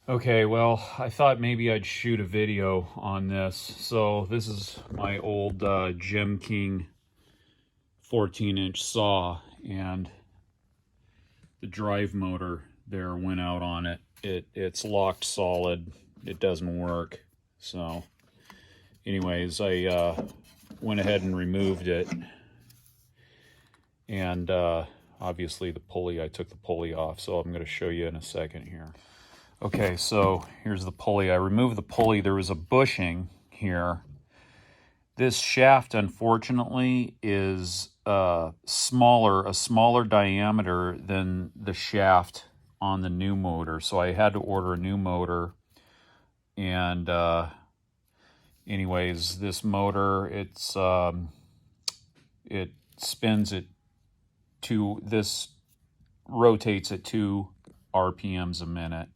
Okay, well, I thought maybe I'd shoot a video on this. So this is my old Gem King 14-inch saw, and the drive motor there went out on it. It's locked solid. It doesn't work. So anyways, I went ahead and removed it. And obviously the pulley, I took the pulley off, so I'm going to show you in a second here. Okay, so here's the pulley. I removed the pulley. There was a bushing here. This shaft, unfortunately, is a smaller diameter than the shaft on the new motor. So I had to order a new motor. And anyways, this motor, it spins at this rotates at 2 RPMs a minute.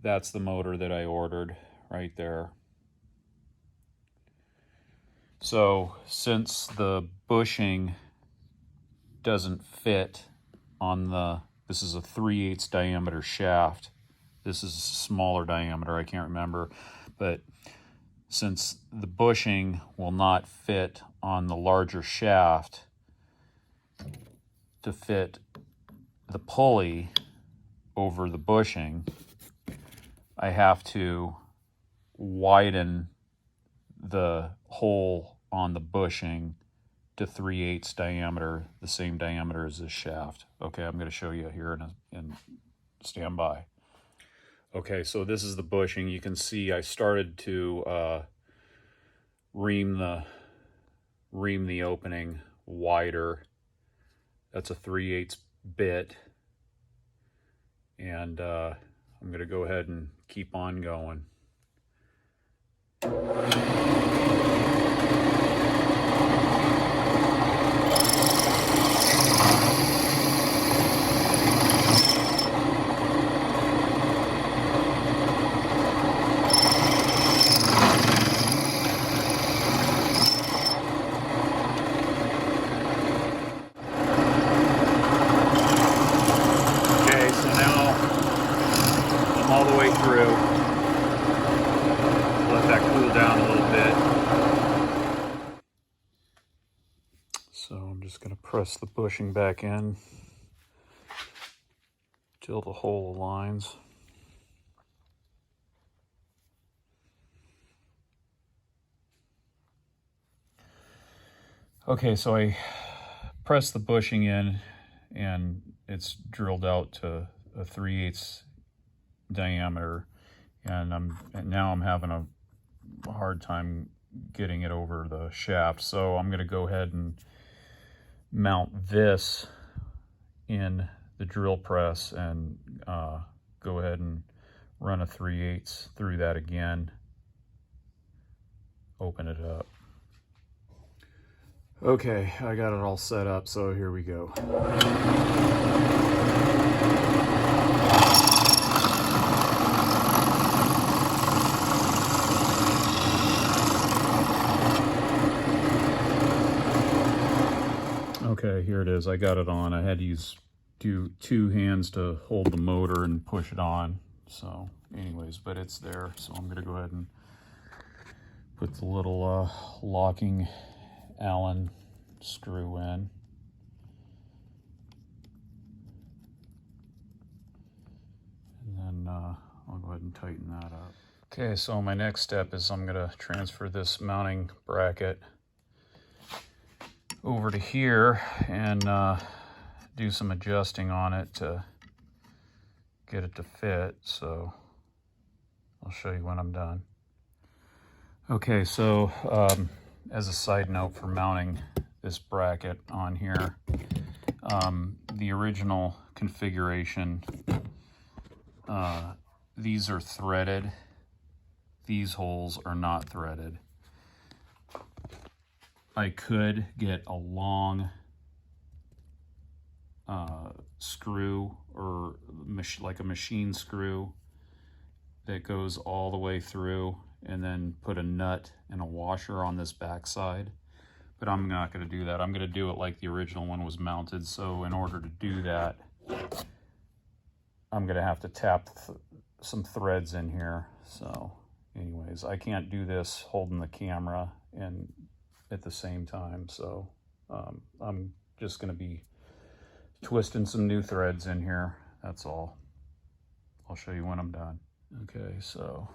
That's the motor that I ordered right there. So since the bushing doesn't fit on this is a 3/8 diameter shaft. This is a smaller diameter, I can't remember. But since the bushing will not fit on the larger shaft to fit the pulley over the bushing, I have to widen the hole on the bushing to 3/8 diameter, the same diameter as this shaft. Okay, I'm going to show you here in stand by. Okay, so this is the bushing. You can see I started to ream the opening wider. That's a 3/8 bit, and I'm going to go ahead and keep on going. All the way through. Let that cool down a little bit. So I'm just going to press the bushing back in till the hole aligns. Okay, so I pressed the bushing in and it's drilled out to a 3/8 diameter, and now I'm having a hard time getting it over the shaft. So I'm going to go ahead and mount this in the drill press and go ahead and run a 3/8 through that again. Open it up. Okay, I got it all set up, so here we go. Okay, here it is. I got it on. I had to use two hands to hold the motor and push it on. So anyways, but it's there. So I'm going to go ahead and put the little locking Allen screw in. And then I'll go ahead and tighten that up. Okay, so my next step is I'm going to transfer this mounting bracket over to here and do some adjusting on it to get it to fit. So I'll show you when I'm done. Okay, so as a side note for mounting this bracket on here, the original configuration, these are threaded. These holes are not threaded. I could get a long screw, or like a machine screw that goes all the way through, and then put a nut and a washer on this back side. But I'm not going to do that. I'm going to do it like the original one was mounted. So in order to do that, I'm gonna have to tap some threads in here. So anyways, I can't do this holding the camera and at the same time, so I'm just gonna be twisting some new threads in here, that's all. I'll show you when I'm done. Okay, so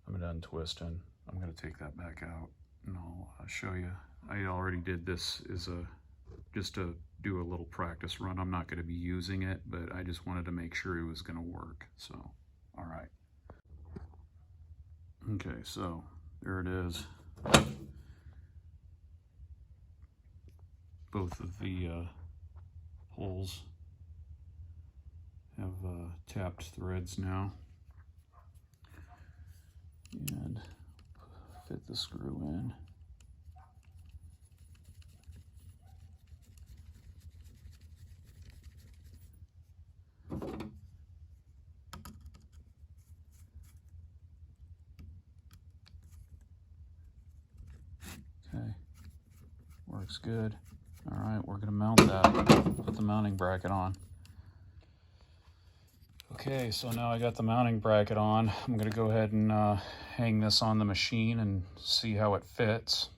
I'm done twisting. I'm gonna take that back out and I'll show you. I already did this as just to do a little practice run. I'm not gonna be using it, but I just wanted to make sure it was gonna work, so, all right. Okay, so there it is. Both of the holes have tapped threads now. And fit the screw in. Okay, works good. All right, we're gonna mount that, put the mounting bracket on. Okay, so now I got the mounting bracket on. I'm gonna go ahead and hang this on the machine and see how it fits.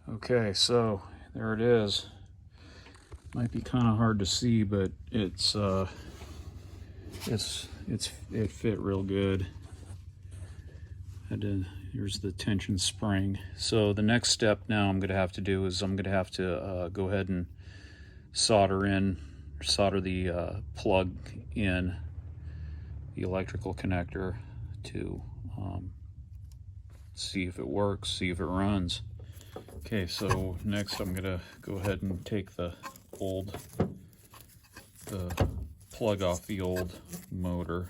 Okay, so there it is. Might be kind of hard to see, but it fit real good. Here's the tension spring. So the next step now I'm gonna have to do is I'm gonna have to go ahead and solder the plug in the electrical connector to see if it works, see if it runs. Okay, so next I'm gonna go ahead and take the plug off the old motor.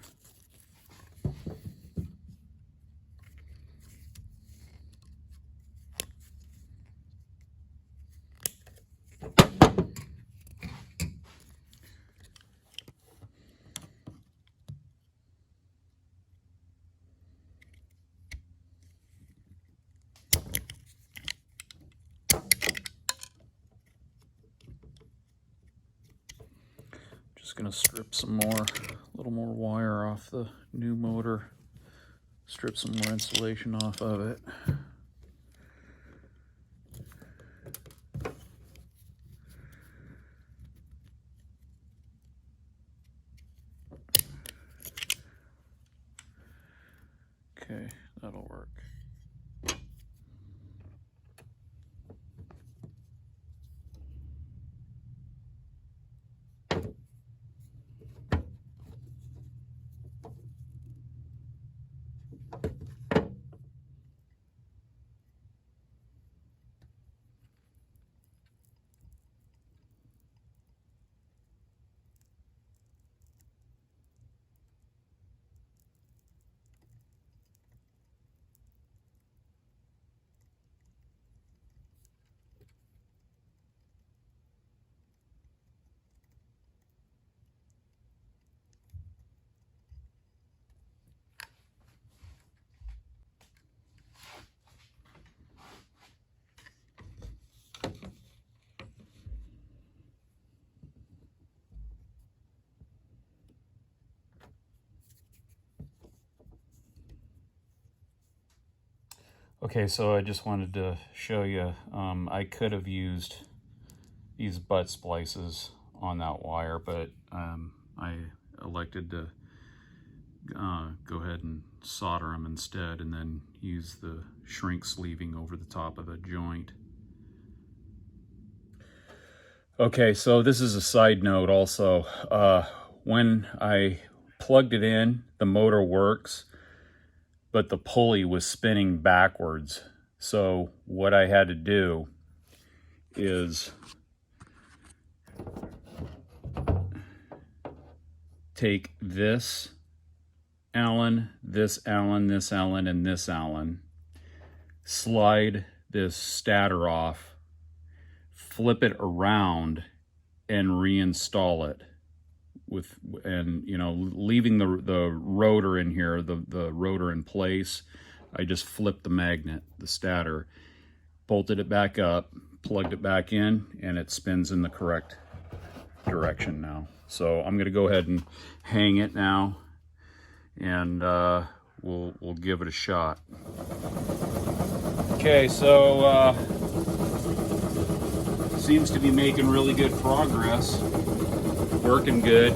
Just gonna strip a little more wire off the new motor, strip some more insulation off of it. Okay, that'll work. Okay, so I just wanted to show you, I could have used these butt splices on that wire, but I elected to go ahead and solder them instead and then use the shrink sleeving over the top of the joint. Okay, so this is a side note also. When I plugged it in, the motor works, but the pulley was spinning backwards. So what I had to do is take this Allen, this Allen, this Allen, and this Allen, slide this stator off, flip it around, and reinstall it. Leaving the rotor in here, the rotor in place, I just flipped the magnet, the stator, bolted it back up, plugged it back in, and it spins in the correct direction now. So I'm going to go ahead and hang it now, and we'll give it a shot. Okay, so seems to be making really good progress. Working good.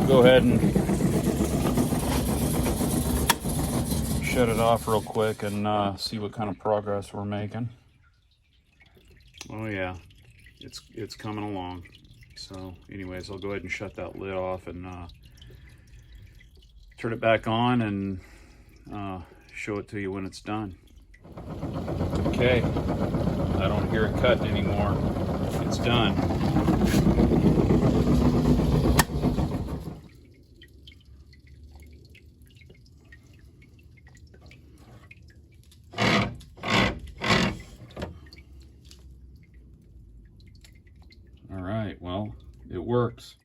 Go ahead and shut it off real quick and see what kind of progress we're making. Oh yeah, it's coming along. So anyways, I'll go ahead and shut that lid off and turn it back on and show it to you when it's done. Okay, I don't hear it cutting anymore. It's done. All right, well, it works.